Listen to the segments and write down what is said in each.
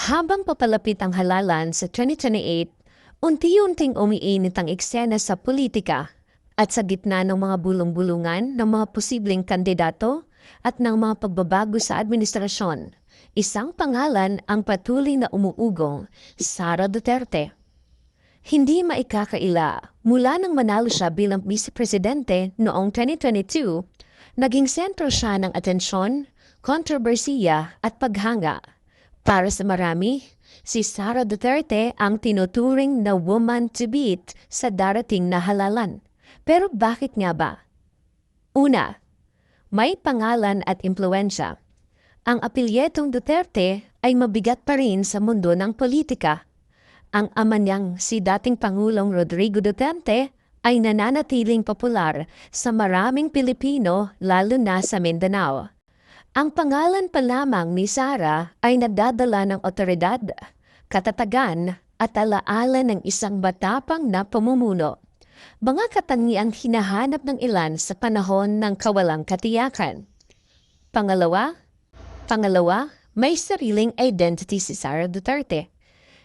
Habang papalapit ang halalan sa 2028, unti-unting umiinit ang eksena sa politika at sa gitna ng mga bulong-bulungan ng mga posibleng kandidato at ng mga pagbabago sa administrasyon. Isang pangalan ang patuloy na umuugong, Sara Duterte. Hindi maikakaila, mula nang manalo siya bilang vice-presidente noong 2022, naging sentro siya ng atensyon, kontrobersiya at paghanga. Para sa marami, si Sara Duterte ang tinuturing na woman to beat sa darating na halalan. Pero bakit nga ba? Una, may pangalan at impluensya. Ang apelyetong Duterte ay mabigat pa rin sa mundo ng politika. Ang ama niyang si dating Pangulong Rodrigo Duterte ay nananatiling popular sa maraming Pilipino lalo na sa Mindanao. Ang pangalan pa lamang ni Sara ay nagdadala ng otoridad, katatagan at alaala ng isang matapang na pamumuno. Mga katangiang hinahanap ng ilan sa panahon ng kawalang katiyakan. Pangalawa, may sariling identity si Sara Duterte.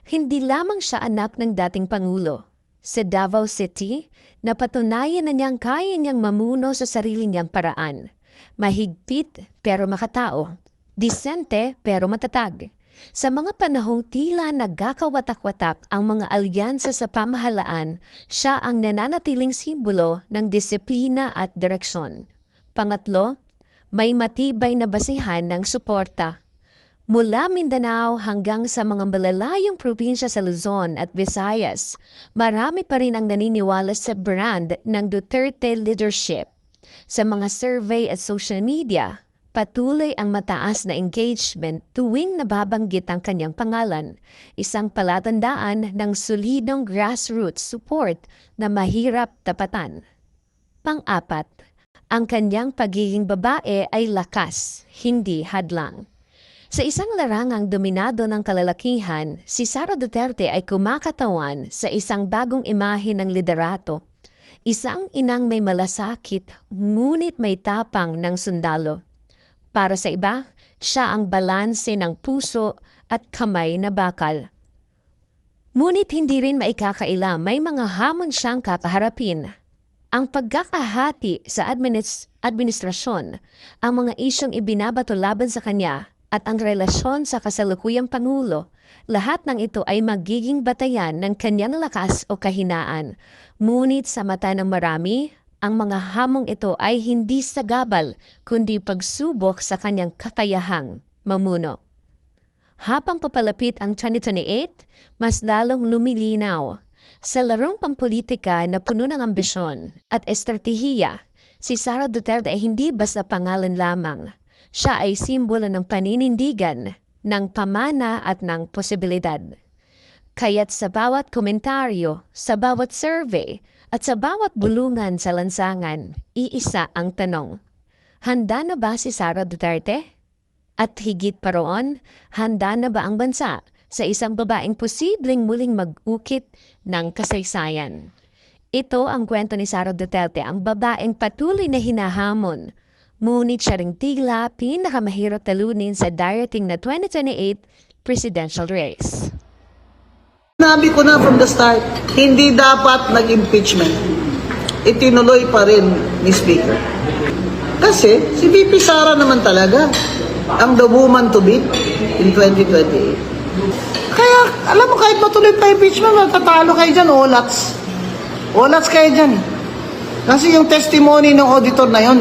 Hindi lamang siya anak ng dating Pangulo. Sa Davao City, napatunayan na niyang kaya niyang mamuno sa sarili niyang paraan. Mahigpit pero makatao. Disente pero matatag. Sa mga panahong tila nagkakawatak-watak ang mga alyansa sa pamahalaan, siya ang nananatiling simbolo ng disiplina at direksyon. Pangatlo, may matibay na basihan ng suporta. Mula Mindanao hanggang sa mga malalayong probinsya sa Luzon at Visayas, marami pa rin ang naniniwala sa brand ng Duterte leadership. Sa mga survey at social media, patuloy ang mataas na engagement tuwing nababanggit ang kanyang pangalan, isang palatandaan ng solidong grassroots support na mahirap tapatan. Pang-apat, ang kanyang pagiging babae ay lakas, hindi hadlang. Sa isang larangang dominado ng kalalakihan, si Sara Duterte ay kumakatawan sa isang bagong imahe ng liderato. Isang inang may malasakit, ngunit may tapang ng sundalo. Para sa iba, siya ang balanse ng puso at kamay na bakal. Ngunit hindi rin maikakaila, may mga hamon siyang kakaharapin. Ang pagkakahati sa administrasyon, ang mga isyong ibinabato laban sa kanya, at ang relasyon sa kasalukuyang Pangulo, lahat ng ito ay magiging batayan ng kanyang lakas o kahinaan. Ngunit sa mata ng marami, ang mga hamong ito ay hindi sagabal, kundi pagsubok sa kanyang kakayahang mamuno. Habang papalapit ang 2028, mas lalong lumilinaw. Sa larong pampolitika na puno ng ambisyon at estratehiya, si Sara Duterte ay hindi basta pangalan lamang. Siya ay simbolo ng paninindigan, ng pamana at ng posibilidad. Kaya't sa bawat komentaryo, sa bawat survey, at sa bawat bulungan sa lansangan, iisa ang tanong. Handa na ba si Sara Duterte? At higit pa roon, handa na ba ang bansa sa isang babaeng posibleng muling mag-ukit ng kasaysayan? Ito ang kwento ni Sara Duterte, ang babaeng patuloy na hinahamon. Ngunit siya ring tila pinakamahirap talunin sa darating na 2028 presidential race. Sinabi ko na from the start, hindi dapat nag-impeachment. Itinuloy pa rin ni Speaker. Kasi si VP Sara naman talaga ang the woman to beat in 2028. Kaya alam mo, kahit matuloy pa impeachment, matatalo kayo dyan, olats. Olats kayo dyan. Kasi yung testimony ng auditor na yon,